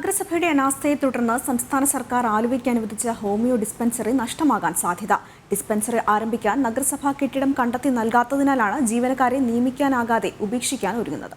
നഗരസഭയുടെ അനാസ്ഥയെ തുടർന്ന് സംസ്ഥാന സർക്കാർ ആലുവയ്ക്ക് അനുവദിച്ച ഹോമിയോ ഡിസ്പെൻസറി നഷ്ടമാകാൻ സാധ്യത. ഡിസ്പെൻസറി ആരംഭിക്കാൻ നഗരസഭാ കെട്ടിടം കണ്ടെത്തി നൽകാത്തതിനാലാണ് ജീവനക്കാരെ നിയമിക്കാനാകാതെ ഉപേക്ഷിക്കാൻ ഒരുങ്ങുന്നത്.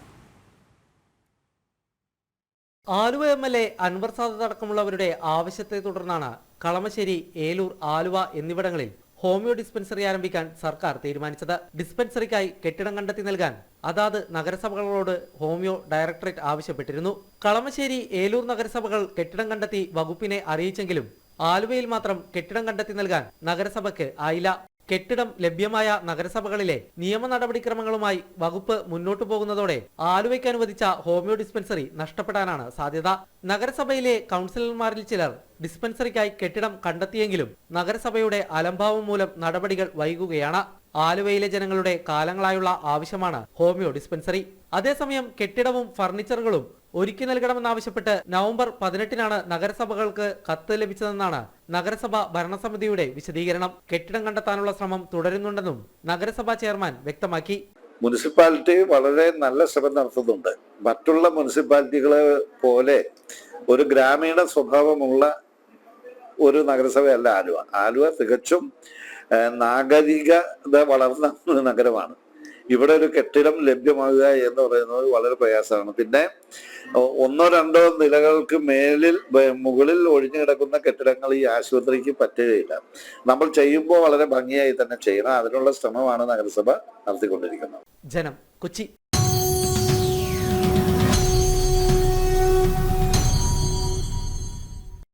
ആലുവ എം.എൽ.എ. അൻവർ സാദത്ത് അടക്കമുള്ളവരുടെ ആവശ്യത്തെ തുടർന്നാണ് കളമശ്ശേരി, ഏലൂർ, ആലുവ എന്നിവിടങ്ങളിൽ ഹോമിയോ ഡിസ്പെൻസറി ആരംഭിക്കാൻ സർക്കാർ തീരുമാനിച്ചത്. ഡിസ്പെൻസറിക്കായി കെട്ടിടം കണ്ടെത്തി നൽകാൻ അതാത് നഗരസഭകളോട് ഹോമിയോ ഡയറക്ടറേറ്റ് ആവശ്യപ്പെട്ടിരുന്നു. കളമശ്ശേരി, ഏലൂർ നഗരസഭകൾ കെട്ടിടം കണ്ടെത്തി വകുപ്പിനെ അറിയിച്ചെങ്കിലും ആലുവയിൽ മാത്രം കെട്ടിടം കണ്ടെത്തി നൽകാൻ നഗരസഭയ്ക്ക് ആയില്ല. കെട്ടിടം ലഭ്യമായ നഗരസഭകളിലെ നിയമ നടപടിക്രമങ്ങളുമായി വകുപ്പ് മുന്നോട്ടു പോകുന്നതോടെ ആലുവയ്ക്ക് അനുവദിച്ച ഹോമിയോ ഡിസ്പെൻസറി നഷ്ടപ്പെടാനാണ് സാധ്യത. നഗരസഭയിലെ കൗൺസിലർമാരിൽ ചിലർ ഡിസ്പെൻസറിക്കായി കെട്ടിടം കണ്ടെത്തിയെങ്കിലും നഗരസഭയുടെ അലംഭാവം മൂലം നടപടികൾ വൈകുകയാണ്. ആലുവയിലെ ജനങ്ങളുടെ കാലങ്ങളായുള്ള ആവശ്യമാണ് ഹോമിയോ ഡിസ്പെൻസറി. അതേസമയം കെട്ടിടവും ഫർണിച്ചറുകളും ഒരുക്കി നൽകണമെന്നാവശ്യപ്പെട്ട് നവംബർ 18-നാണ് നഗരസഭകൾക്ക് കത്ത് ലഭിച്ചതെന്നാണ് നഗരസഭ ഭരണസമിതിയുടെ വിശദീകരണം. കെട്ടിടം കണ്ടെത്താനുള്ള ശ്രമം തുടരുന്നുണ്ടെന്നും നഗരസഭാ ചെയർമാൻ വ്യക്തമാക്കി. മുനിസിപ്പാലിറ്റി വളരെ നല്ല ശ്രമം നടത്തുന്നുണ്ട്. മറ്റുള്ള മുനിസിപ്പാലിറ്റികളെ പോലെ ഒരു ഗ്രാമീണ സ്വഭാവമുള്ള ഒരു നഗരസഭയല്ല ആലുവ. ആലുവ തികച്ചും നാഗരികത വളർന്ന നഗരമാണ്. ഇവിടെ ഒരു കെട്ടിടം ലഭ്യമാകുക എന്ന് പറയുന്നത് വളരെ പ്രയാസമാണ്. പിന്നെ 1-2 നിലകൾക്ക് മുകളിൽ ഒഴിഞ്ഞു കിടക്കുന്ന കെട്ടിടങ്ങൾ ഈ ആശുപത്രിക്ക് പറ്റുകയില്ല. നമ്മൾ ചെയ്യുമ്പോൾ വളരെ ഭംഗിയായി തന്നെ ചെയ്യണം. അതിനുള്ള ശ്രമമാണ് നഗരസഭ നടത്തിക്കൊണ്ടിരിക്കുന്നത്. ജനം, കൊച്ചി.